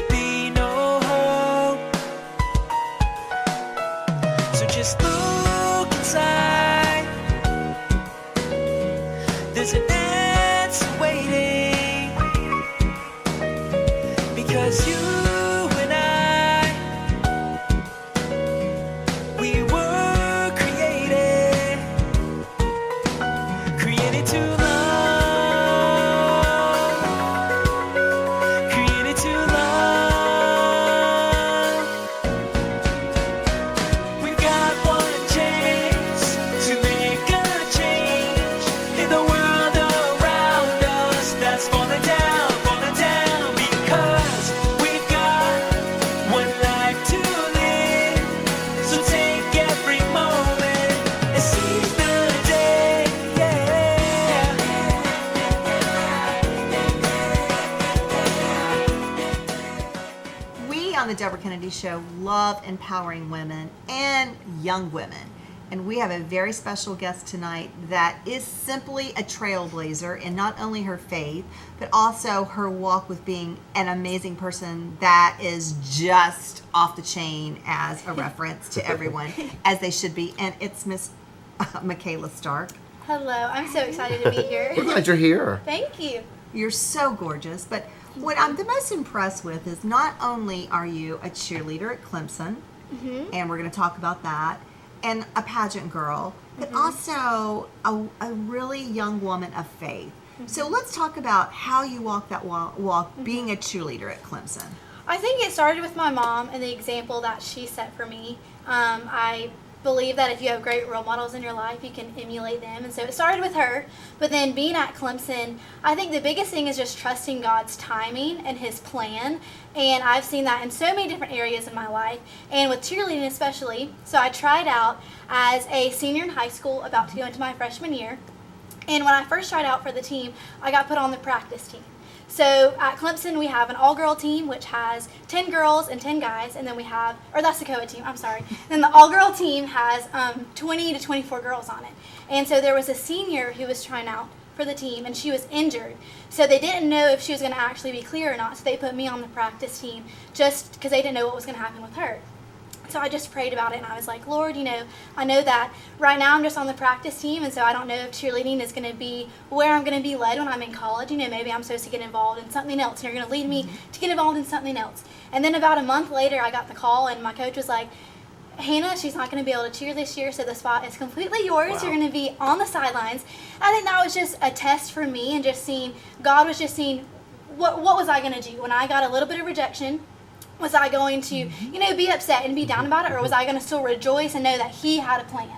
should be no hope. So just look inside. There's an answer waiting, because you and I, we were created to love, created to love. We've got one chance to make a change in the world around us that's falling down, because we've got one life to live. So take every moment and seize the day. We on the Deborah Kennedy Show love empowering women and young women. And we have a very special guest tonight that is simply a trailblazer in not only her faith, but also her walk with being an amazing person that is just off the chain as a reference to everyone, as they should be. And it's Miss Michaela Stark. Hello, I'm so excited to be here. We're glad you're here. Thank you. You're so gorgeous. But what I'm the most impressed with is not only are you a cheerleader at Clemson, and we're going to talk about that, and a pageant girl, but also a really young woman of faith. So let's talk about how you walk that walk being a cheerleader at Clemson. I think it started with my mom and the example that she set for me. I believe that if you have great role models in your life, you can emulate them. And so it started with her. But then being at Clemson, I think the biggest thing is just trusting God's timing and His plan. And I've seen that in so many different areas in my life, and with cheerleading especially. So I tried out as a senior in high school, about to go into my freshman year. And when I first tried out for the team, I got put on the practice team. So at Clemson, we have an all-girl team, which has 10 girls and 10 guys, and then we have, or that's the co-ed team, I'm sorry. Then the all-girl team has 20 to 24 girls on it. And so there was a senior who was trying out for the team, and she was injured. So they didn't know if she was going to actually be clear or not, so they put me on the practice team just because they didn't know what was going to happen with her. So I just prayed about it, and I was like, Lord, I know that right now I'm just on the practice team, and so I don't know if cheerleading is going to be where I'm going to be led when I'm in college. Maybe I'm supposed to get involved in something else, and you're going to lead me to get involved in something else. And then about a month later, I got the call, and my coach was like, Hannah, she's not going to be able to cheer this year, so the spot is completely yours. Wow. You're going to be on the sidelines. I think that was just a test for me, and just seeing, God was just seeing, what was I going to do when I got a little bit of rejection? Was I going to, be upset and be down about it, or was I going to still rejoice and know that He had a plan?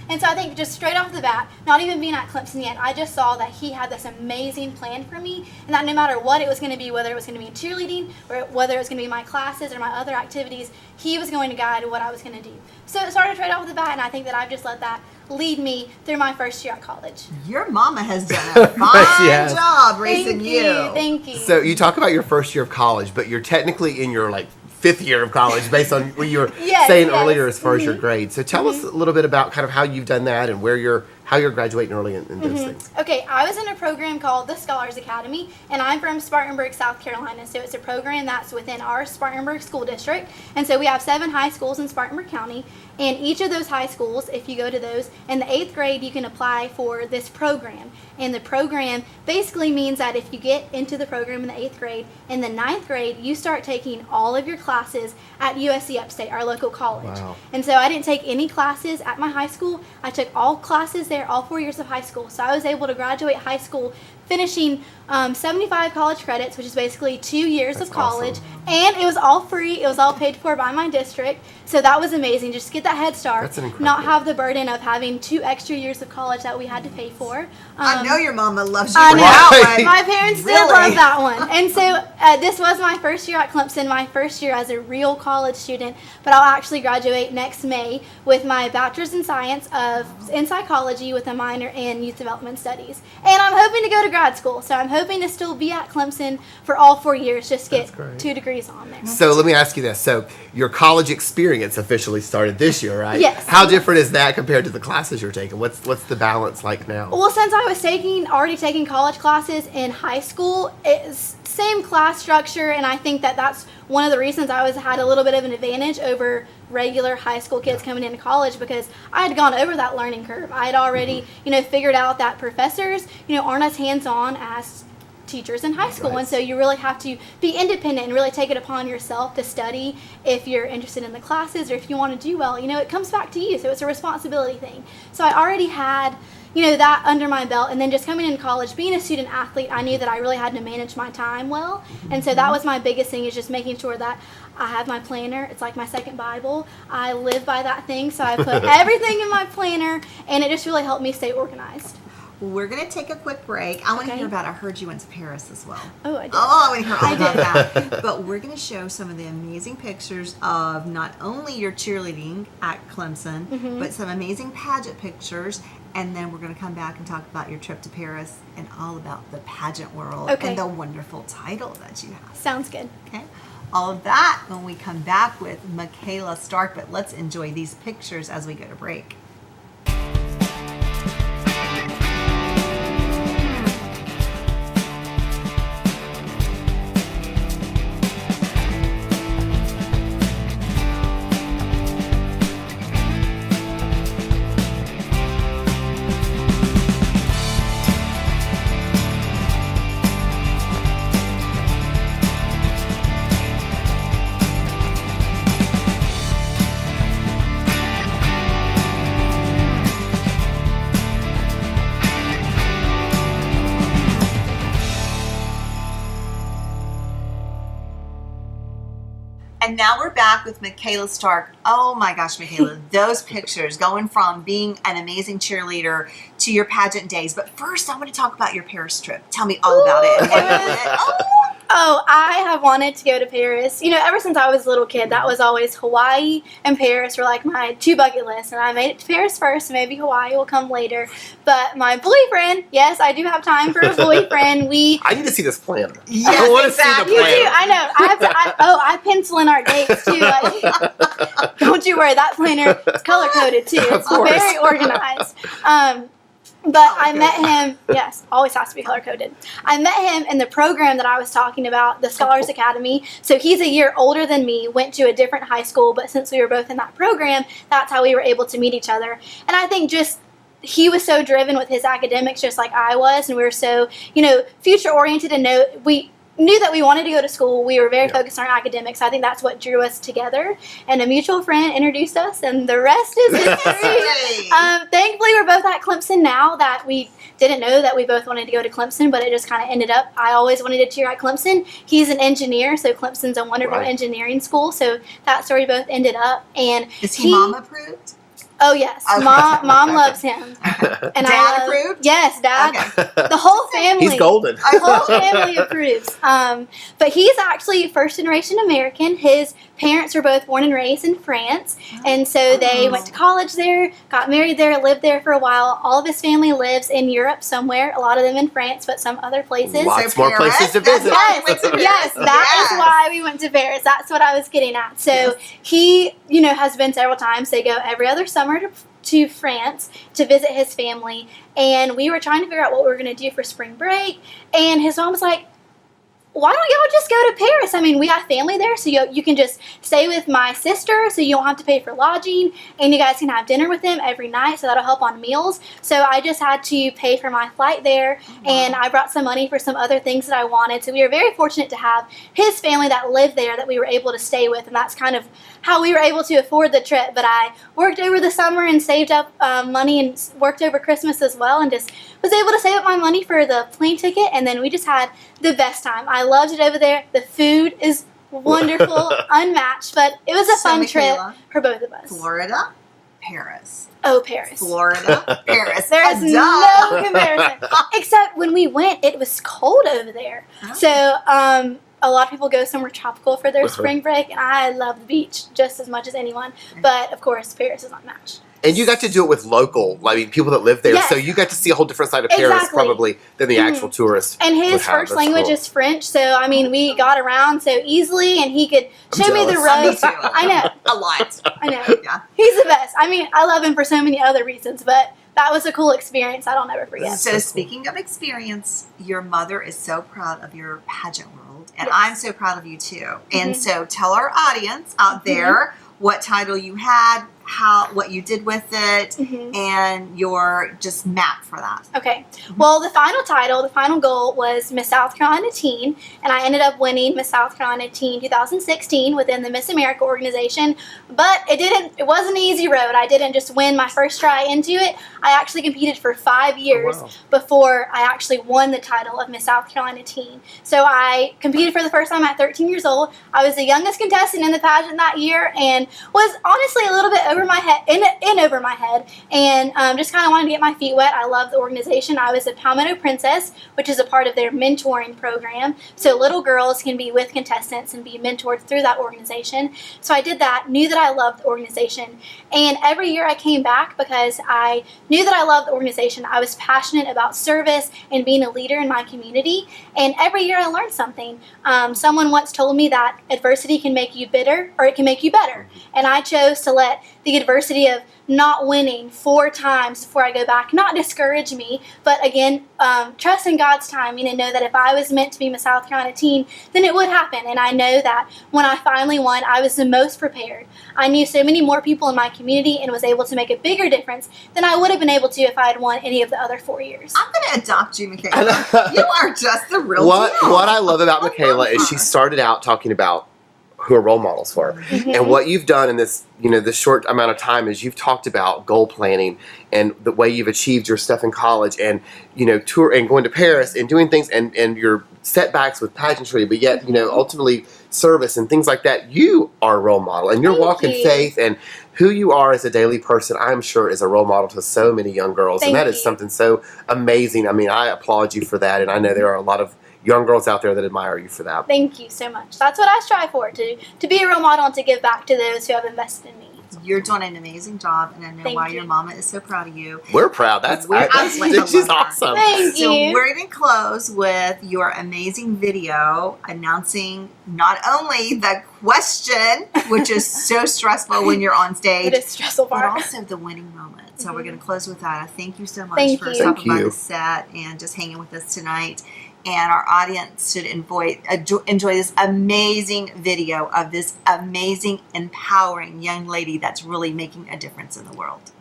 And so I think just straight off the bat, not even being at Clemson yet, I just saw that He had this amazing plan for me, and that no matter what it was going to be, whether it was going to be in cheerleading, or whether it was going to be my classes or my other activities, He was going to guide what I was going to do. So it started straight off the bat, and I think that I've just let that lead me through my first year at college. Your mama has done a fine job raising you. Thank you. So you talk about your first year of college, but you're technically in your fifth year of college based on what you were saying earlier as far as your grades. So tell us a little bit about kind of how you've done that and how you're graduating early in those things. Okay, I was in a program called the Scholars Academy, and I'm from Spartanburg, South Carolina. So it's a program that's within our Spartanburg school district. And so we have 7 high schools in Spartanburg County. And each of those high schools, if you go to those, in the 8th grade, you can apply for this program. And the program basically means that if you get into the program in the 8th grade, in the 9th grade, you start taking all of your classes at USC Upstate, our local college. Wow. And so I didn't take any classes at my high school. I took all classes there, all 4 years of high school. So I was able to graduate high school finishing 75 college credits, which is basically 2 years of college. Awesome. And it was all free. It was all paid for by my district. So that was amazing. Just get that head start. That's incredible. Not have the burden of having 2 extra years of college that we had to pay for. I know your mama loves you I for know. that one. My parents did love that one. And so this was my first year at Clemson, my first year as a real college student. But I'll actually graduate next May with my bachelor's in science in psychology with a minor in youth development studies. And I'm hoping to go to grad school. So I'm hoping to still be at Clemson for all 4 years, just get 2 degrees on there. So let me ask you this. So your college experience officially started this year, right? Yes. How different is that compared to the classes you're taking? What's the balance like now? Well, since I was already taking college classes in high school, same class structure, and I think that that's one of the reasons I had a little bit of an advantage over regular high school kids coming into college, because I had gone over that learning curve. I had already, figured out that professors, aren't as hands-on as teachers in high school. Right. And so you really have to be independent and really take it upon yourself to study if you're interested in the classes or if you want to do well. It comes back to you, so it's a responsibility thing. So I already had that under my belt, and then just coming into college, being a student athlete, I knew that I really had to manage my time well, and so that was my biggest thing, is just making sure that I have my planner. It's like my second Bible. I live by that thing, so I put everything in my planner, and it just really helped me stay organized. We're going to take a quick break. I want to Okay. hear about, I heard you went to Paris as well. Oh, I did. Oh, I want to hear all I about did. that. But we're going to show some of the amazing pictures of not only your cheerleading at Clemson, Mm-hmm. but some amazing pageant pictures. And then we're going to come back and talk about your trip to Paris and all about the pageant world Okay. and the wonderful title that you have. Sounds good. Okay? All of that when we come back with Michaela Stark. But let's enjoy these pictures as we go to break. And now we're back with Michaela Stark. Oh my gosh, Michaela, those pictures going from being an amazing cheerleader to your pageant days. But first, I want to talk about your Paris trip. Tell me all about it. Oh, I have wanted to go to Paris. Ever since I was a little kid, that was always Hawaii and Paris were like my two bucket lists. And I made it to Paris first. Maybe Hawaii will come later. But my boyfriend, yes, I do have time for a boyfriend. I need to see this plan. Yes, I want to exactly. see You the do, plan. I know. I pencil in our dates too. Don't you worry, that planner is color coded too. Of It's course. very organized. But I met him, yes, always has to be color coded. I met him in the program that I was talking about, the Scholars Academy. So he's a year older than me, went to a different high school, but since we were both in that program, that's how we were able to meet each other. And I think just he was so driven with his academics just like I was, and we were so, future oriented, and we knew that we wanted to go to school. We were very focused on our academics. I think that's what drew us together. And a mutual friend introduced us, and the rest is history. Thankfully, we're both at Clemson now. That we didn't know that we both wanted to go to Clemson, but it just kind of ended up. I always wanted to cheer at Clemson. He's an engineer, so Clemson's a wonderful Right. engineering school. So that's where we both ended up. And Is he mom approved? Oh yes, Okay. Mom Okay. loves him. And Dad approved? Yes, Dad. Okay. The whole family. He's golden. The whole family approves. But he's actually first generation American. His parents were both born and raised in France, and so they went to college there, got married there, lived there for a while. All of his family lives in Europe somewhere. A lot of them in France, but some other places. Lots So more Paris, places to that's visit. why we went to Paris. Yes, that is why we went to Paris. That's what I was getting at. So Yes. he, has been several times. They go every other summer to France to visit his family, and we were trying to figure out what we were going to do for spring break, and his mom was like, why don't y'all just go to Paris? I mean, we have family there, so you can just stay with my sister, so you don't have to pay for lodging, and you guys can have dinner with them every night, so that'll help on meals. So I just had to pay for my flight there, and I brought some money for some other things that I wanted. So we were very fortunate to have his family that lived there that we were able to stay with, and that's kind of how we were able to afford the trip. But I worked over the summer and saved up money, and worked over Christmas as well, and just was able to save up my money for the plane ticket, and then we just had the best time. I loved it over there. The food is wonderful, unmatched, but it was a So, fun trip Michaela, for both of us. Florida, Paris. Oh, Paris. Florida, Paris. There is Duh. no comparison. Except when we went, it was cold over there. Oh. So a lot of people go somewhere tropical for their spring break, and I love the beach just as much as anyone. But, of course, Paris is not matched. And you got to do it with people that live there. Yes. So you got to see a whole different side of Paris Exactly. probably than the actual tourists. And would his have. first That's language cool. is French, so I mean, we got around so easily, and he could show me the jealous. roads. Me too. I know, A lot. I know. Yeah. He's the best. I mean, I love him for so many other reasons, but that was a cool experience I'll never forget. So speaking of experience, your mother is so proud of your pageant world, and Yes. I'm so proud of you too. And so tell our audience out there what title you had, what you did with it, and your just map for that. Okay. Well, the final goal was Miss South Carolina Teen, and I ended up winning Miss South Carolina Teen 2016 within the Miss America organization. But it wasn't an easy road. I didn't just win my first try into it. I actually competed for 5 years before I actually won the title of Miss South Carolina Teen. So I competed for the first time at 13 years old. I was the youngest contestant in the pageant that year, and was honestly a little bit over my head, over my head, and just kind of wanted to get my feet wet. I love the organization. I was a Palmetto Princess, which is a part of their mentoring program. So little girls can be with contestants and be mentored through that organization. So I did that, knew that I loved the organization, and every year I came back because I knew that I loved the organization. I was passionate about service and being a leader in my community, and every year I learned something. Someone once told me that adversity can make you bitter, or it can make you better, and I chose to let the adversity of not winning 4 times before I go back not discourage me, but again, trust in God's timing and know that if I was meant to be Miss South Carolina Teen, then it would happen. And I know that when I finally won, I was the most prepared. I knew so many more people in my community and was able to make a bigger difference than I would have been able to if I had won any of the other 4 years. I'm going to adopt you, Michaela. You are just the real deal. What I love about Michaela is she started out talking about who are role models for her. And what you've done in this, this short amount of time is you've talked about goal planning and the way you've achieved your stuff in college and, tour and going to Paris and doing things and your setbacks with pageantry, but yet, ultimately service and things like that. You are a role model and you're walking faith, and who you are as a daily person, I'm sure, is a role model to so many young girls. And that is something so amazing. I mean, I applaud you for that. And I know there are a lot of young girls out there that admire you for that. Thank you so much. That's what I strive for, to be a role model and to give back to those who have invested in me. You're doing an amazing job, and I know Thank why you. your mama is so proud of you. We're proud. She's awesome. Thank you. So we're going to close with your amazing video announcing not only the question, which is so stressful when you're on stage, It is stressful but part. also the winning moment. So we're going to close with that. I thank you so much Thank for you. stopping by you. the set and just hanging with us tonight. And our audience should enjoy this amazing video of this amazing, empowering young lady that's really making a difference in the world.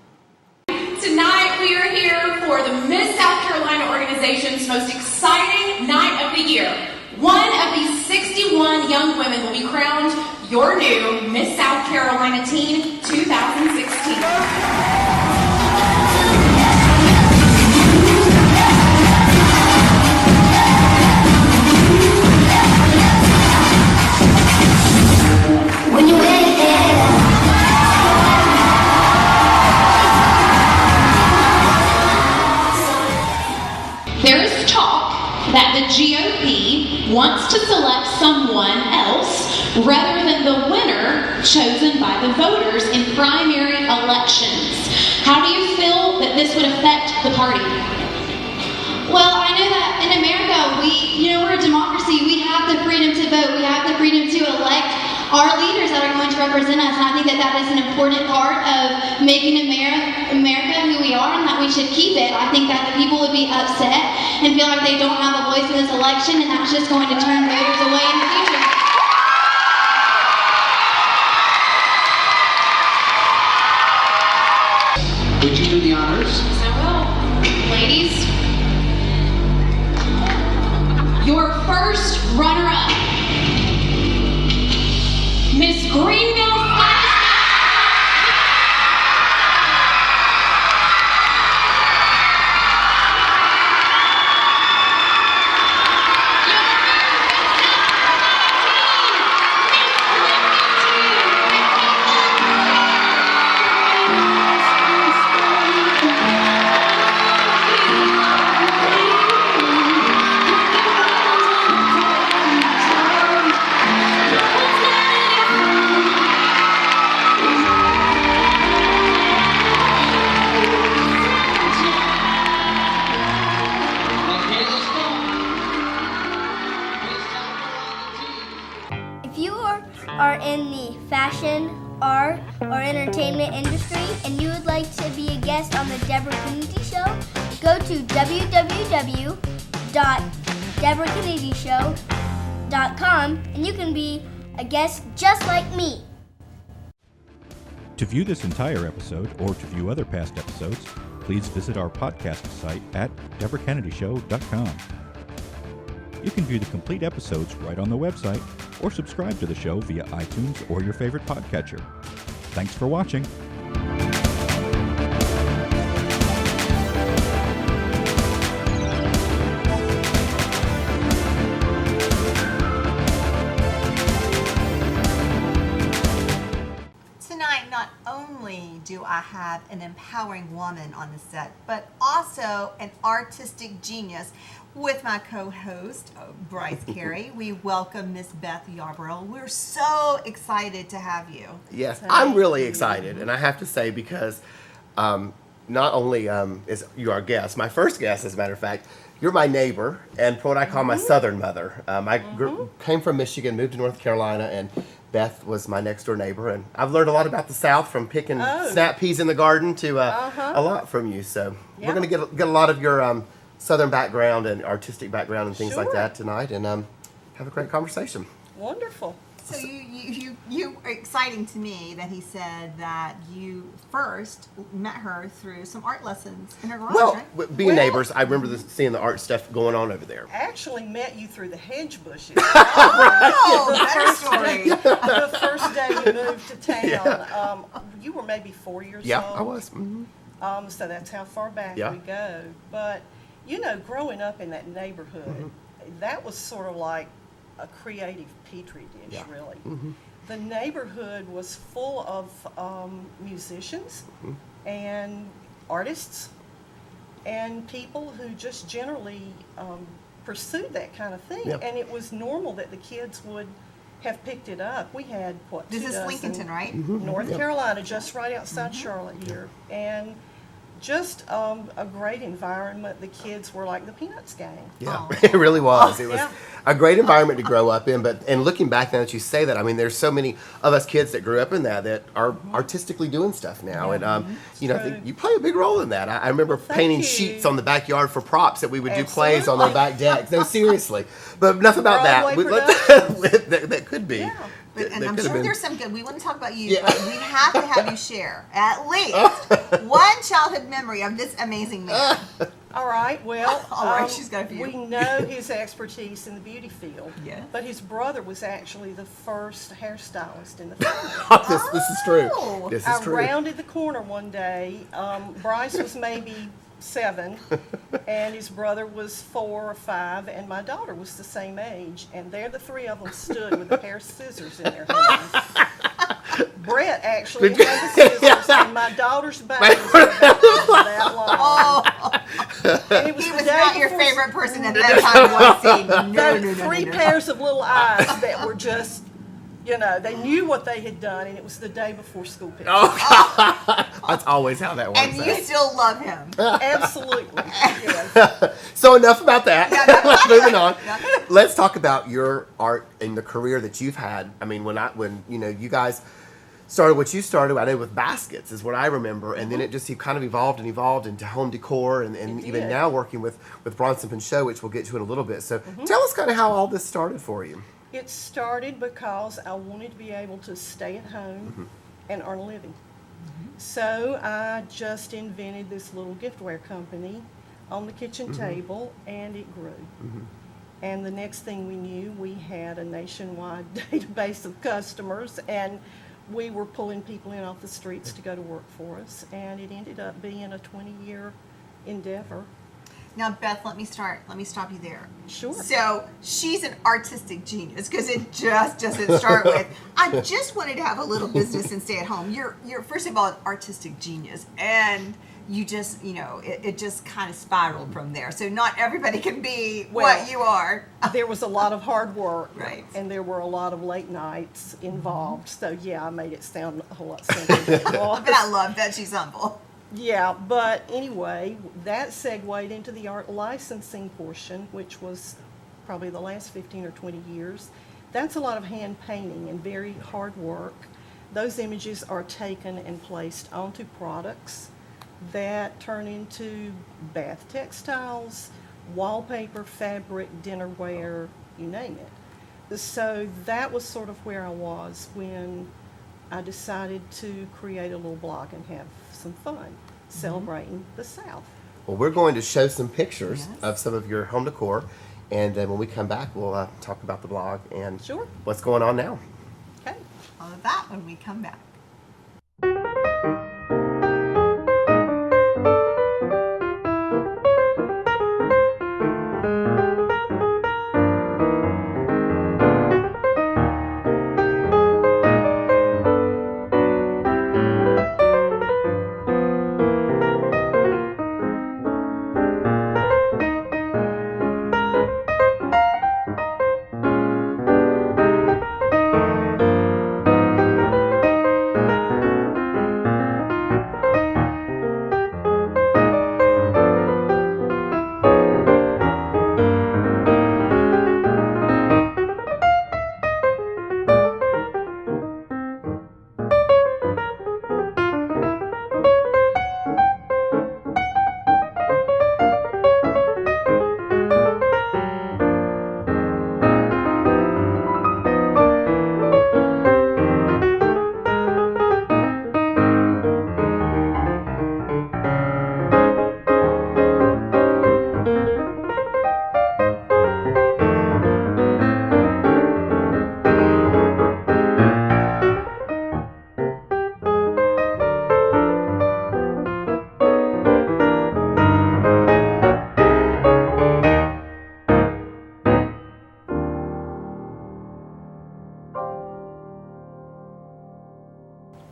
Tonight we are here for the Miss South Carolina organization's most exciting night of the year. One of these 61 young women will be crowned your new Miss South Carolina Teen 2016. There is talk that the GOP wants to select someone else rather than the winner chosen by the voters in primary elections. How do you feel that this would affect the party? Well, I know that in America, we're a democracy. We have the freedom to vote. We have the freedom to elect our leaders that are going to represent us. And I think that that is an important part of making America who we are, and that we should keep it. I think that the people would be upset and feel like they don't have a voice in this election, and that's just going to turn voters away in the future. Would you do the honors? I will. Ladies, your first runner-up, Miss Greenville. If you are in the fashion art, or entertainment industry and you would like to be a guest on the Deborah Kennedy Show, go to www.deborahkennedyshow.com and you can be a guest just like me. To view this entire episode or to view other past episodes, please visit our podcast site at deborahkennedyshow.com. You can view the complete episodes right on the website or subscribe to the show via iTunes or your favorite podcatcher. Thanks for watching. Tonight, not only do I have an empowering woman on the set, but also an artistic genius with my co-host, Bryce Carey. We welcome Miss Beth Yarborough. We're so excited to have you. Yes, I'm really excited, and I have to say because not only is you our guest, my first guest, as a matter of fact, you're my neighbor and what I call my southern mother. I came from Michigan, moved to North Carolina, and Beth was my next door neighbor, and I've learned a lot about the South from picking snap peas in the garden to a lot from you. So we're going to get a lot of your Southern background and artistic background and things like that tonight, and have a great conversation. Wonderful. So you are exciting to me that he said that you first met her through some art lessons in her garage, right? Being neighbors, I remember seeing the art stuff going on over there. Actually met you through the hedge bushes. Oh, better story. The first day you moved to town, you were maybe 4 years old. Yeah, I was. Mm-hmm. So that's how far back Yeah. we go. But, you know, growing up in that neighborhood, that was sort of like a creative petri dish, really. The neighborhood was full of musicians and artists and people who just generally pursued that kind of thing. Yep. And it was normal that the kids would have picked it up. We had, what, This 2 is dozen? Lincolnton, right? North Carolina, just right outside Charlotte here. And just a great environment. The kids were like the Peanuts gang. Yeah, it really was. It was Yeah. a great environment to grow up in. And looking back now that you say that, I mean, there's so many of us kids that grew up in that are artistically doing stuff now. And, you know, I think you play a big role in that. I remember painting you. sheets on the backyard for props that we would do plays on Absolutely. their back decks. No, seriously. But enough about that. Broadway That could be. Yeah. And I'm could have sure been. there's some good. We want to talk about you, Yeah. but we have to have you share at least one childhood memory of this amazing man. All right, well, All right, she's got a few. we know his expertise in the beauty field. Yes. But his brother was actually the first hairstylist in the family. This is true. Oh. This is I true. rounded the corner one day. Bryce was maybe 7, and his brother was 4 or 5, and my daughter was the same age. And there the 3 of them stood with a pair of scissors in their hands. Brett actually had the scissors, and my daughter's back was about that long. Oh, And it was he the was day not your before favorite person at that time. Was he? No. 3 pairs of little eyes that were just, you know, they knew what they had done, and it was the day before school pictures. Oh, that's always how that works. And you still love him. Absolutely. Yes. So enough about that. Moving on. Yeah. Let's talk about your art and the career that you've had. I mean, when you know you guys started what you started, I know with baskets is what I remember, and then it just kind of evolved into home decor, and even did. now working with Bronson Pinchot, which we'll get to in a little bit. So tell us kind of how all this started for you. It started because I wanted to be able to stay at home and earn a living. So I just invented this little giftware company on the kitchen table, and it grew. And the next thing we knew, we had a nationwide database of customers, and we were pulling people in off the streets to go to work for us, and it ended up being a 20-year endeavor. Now, Beth, let me stop you there. Sure. So she's an artistic genius because it just doesn't start with, I just wanted to have a little business and stay at home. You're first of all an artistic genius, and you just, you know, it just kind of spiraled from there. So not everybody can be what you are. There was a lot of hard work, Right. and there were a lot of late nights involved. So yeah, I made it sound a whole lot simpler than it was. But I love that she's humble. Yeah, but anyway, that segued into the art licensing portion, which was probably the last 15 or 20 years. That's a lot of hand painting and very hard work. those images are taken and placed onto products that turn into bath textiles, wallpaper, fabric, dinnerware, you name it. So that was sort of where I was when I decided to create a little blog and have some fun celebrating the South. Well, we're going to show some pictures Yes. of some of your home decor, and then when we come back, we'll talk about the blog and Sure. what's going on now. Okay. All of that when we come back.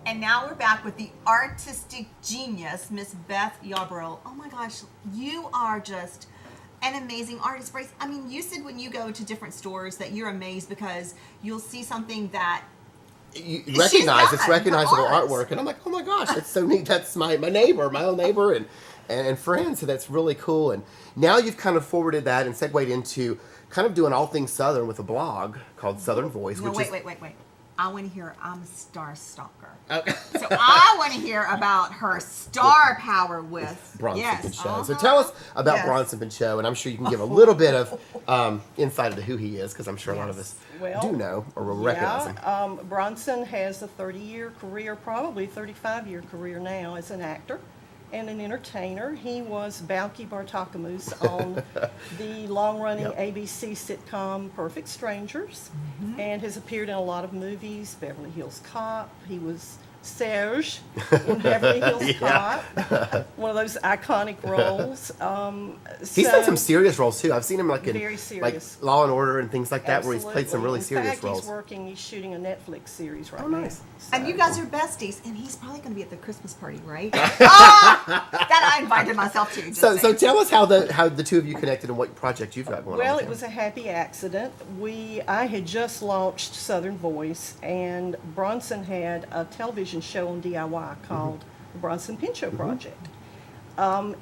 And now we're back with the artistic genius, Miss Beth Yarborough. Oh my gosh, you are just an amazing artist, Brace. I mean, you said when you go to different stores that you're amazed because you'll see something that You She's recognize done it's her recognizable arts. artwork, and I'm like, oh my gosh, that's so neat. That's my neighbor, my own neighbor, and friends. So that's really cool. And now you've kind of forwarded that and segued into kind of doing all things Southern with a blog called Southern Voice. No, which is, wait. I want to hear I'm a star stalker. Okay. So I want to hear about her star power with Bronson yes, Pinchot. So uh-huh. tell us about Yes. Bronson Pinchot, and I'm sure you can give a little bit of insight into who he is, because I'm sure a lot of us Well, do know or will recognize him. Bronson has a 30-year career, probably 35-year career now as an actor and an entertainer. He was Balki Bartakamus on the long-running Yep. ABC sitcom Perfect Strangers, and has appeared in a lot of movies, Beverly Hills Cop. He was Serge in Beverly Hills Cop, one of those iconic roles. He's done some serious roles too. I've seen him like in Very serious. like Law and Order and things like that, where he's played some really Absolutely. serious In fact, roles. he's shooting a Netflix series right Oh, nice. now. And you So- guys are besties, and he's probably going to be at the Christmas party, right? That I invited myself to. just So saying. tell us how the two of you connected and what project you've got going on. Well, with it him. was a happy accident. I had just launched Southern Voice, and Bronson had a television show on DIY called the Bronson Pinchot Project.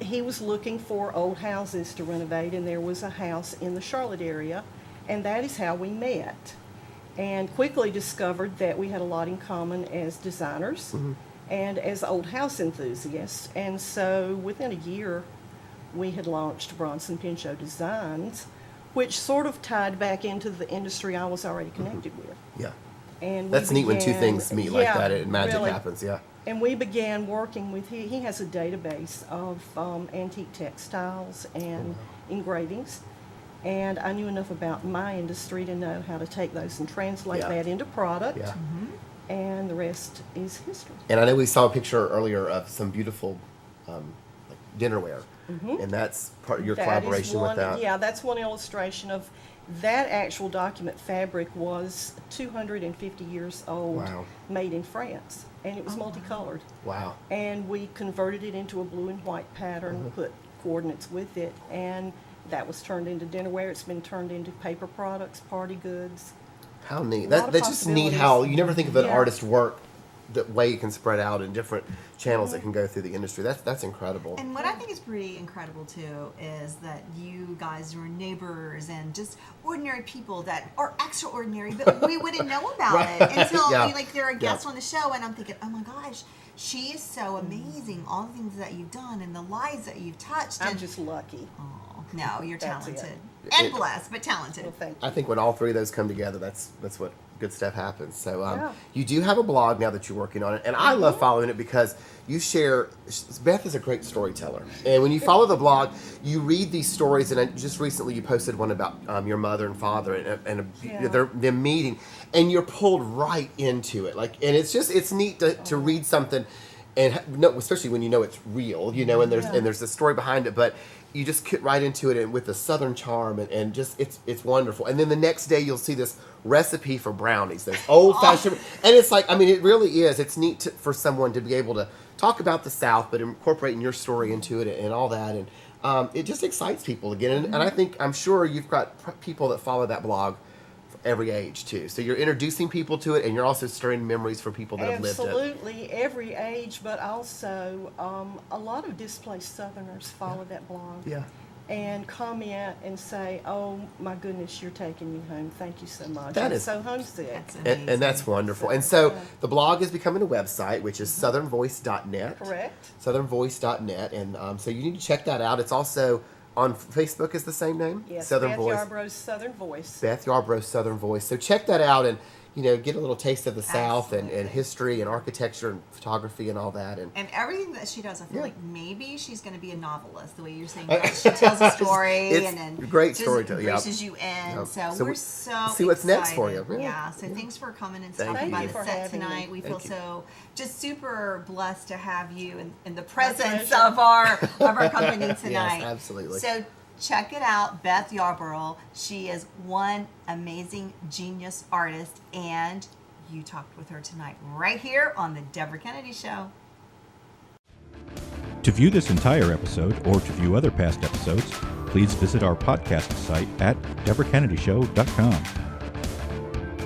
He was looking for old houses to renovate, and there was a house in the Charlotte area, and that is how we met. And quickly discovered that we had a lot in common as designers and as old house enthusiasts. And so within a year, we had launched Bronson Pinchot Designs, which sort of tied back into the industry I was already connected with. Yeah. And we That's neat when two began- things meet like yeah, that and magic really. happens. Yeah. And we began working with, he has a database of antique textiles and engravings. And I knew enough about my industry to know how to take those and translate Yeah. that into product. Yeah. And the rest is history. And I know we saw a picture earlier of some beautiful like dinnerware, and that's part of your That is collaboration one, with that. Yeah, that's one illustration of that actual document fabric was 250 years old, Wow. made in France, and it was multicolored. Wow. And we converted it into a blue and white pattern, put coordinates with it, and that was turned into dinnerware. It's been turned into paper products, party goods. How neat. lot That, of that's just neat possibilities. how you never think of an Yeah. artist's work the way it can spread out in different channels that can go through the industry. That's incredible. And what I think is pretty incredible too is that you guys are neighbors and just ordinary people that are extraordinary, but we wouldn't know about Right. it until Yeah. like they're a guest Yeah. on the show. And I'm thinking, oh my gosh, she is so amazing. All the things that you've done and the lives that you've touched. I'm And just lucky. oh, no, you're That's it. talented and blessed, but talented. Well, thank you. I think when all three of those come together, that's what good stuff happens. So Yeah. you do have a blog now that you're working on it, and I love following it because you share. Beth is a great storyteller, and when you follow the blog, you read these stories. And just recently, you posted one about your mother and father and Yeah. them meeting, and you're pulled right into it. And it's neat to read something. And no, especially when you know it's real, and there's a story behind it, but you just get right into it and with the Southern charm and just it's wonderful. And then the next day you'll see this recipe for brownies, those old fashioned, and it's like it really is. It's neat for someone to be able to talk about the South, but incorporating your story into it and all that, and it just excites people again. And I'm sure you've got people that follow that blog every age too. So you're introducing people to it, and you're also stirring memories for people that have lived it. Absolutely, every age, but also a lot of displaced Southerners follow that blog. Yeah. And comment and say, "Oh my goodness, you're taking me home. Thank you so much. That I'm is- so homesick." That's amazing. And that's wonderful. And so the blog is becoming a website, which is southernvoice.net. Correct. Southernvoice.net. And so you need to check that out. It's also on Facebook is the same name? Yes, Southern Beth Voice. Yarbrough's Southern Voice. Beth Yarbrough Southern Voice. So check that out and get a little taste of the South and history and architecture and photography and all that. And everything that she does, I feel Yeah. like maybe she's going to be a novelist. The way you're saying that, she tells a story It's and then great just storytelling, yeah. graces you in. Yeah. So, So we're we- so see what's next for you, excited. really. Yeah. So thanks for coming and Thank stopping you. by Thank the you for set having tonight. me. We Thank feel you. so just super blessed to have you in the presence pleasure. of our company tonight. Yes, absolutely. So check it out, Beth Yarbrough. She is one amazing genius artist, and you talked with her tonight right here on the Deborah Kennedy Show. To view this entire episode or to view other past episodes, please visit our podcast site at DeborahKennedyShow.com.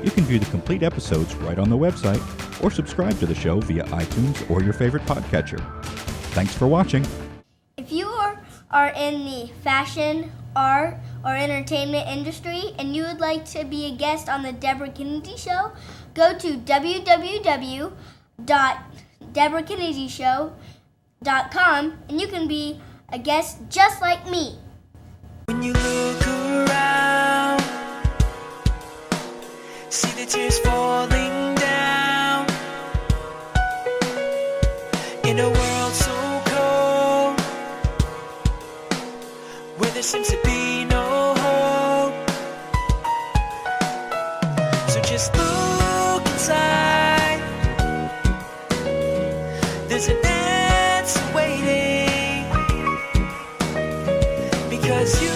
You can view the complete episodes right on the website or subscribe to the show via iTunes or your favorite podcatcher. Thanks for watching. If you are in the fashion, art, or entertainment industry and you would like to be a guest on the Deborah Kennedy Show, go to www.deborahkennedyshow.com and you can be a guest just like me. When you look around, see the tears falling down. In a world so cold, where there seems to be no hope. So just look inside. There's an answer waiting, because you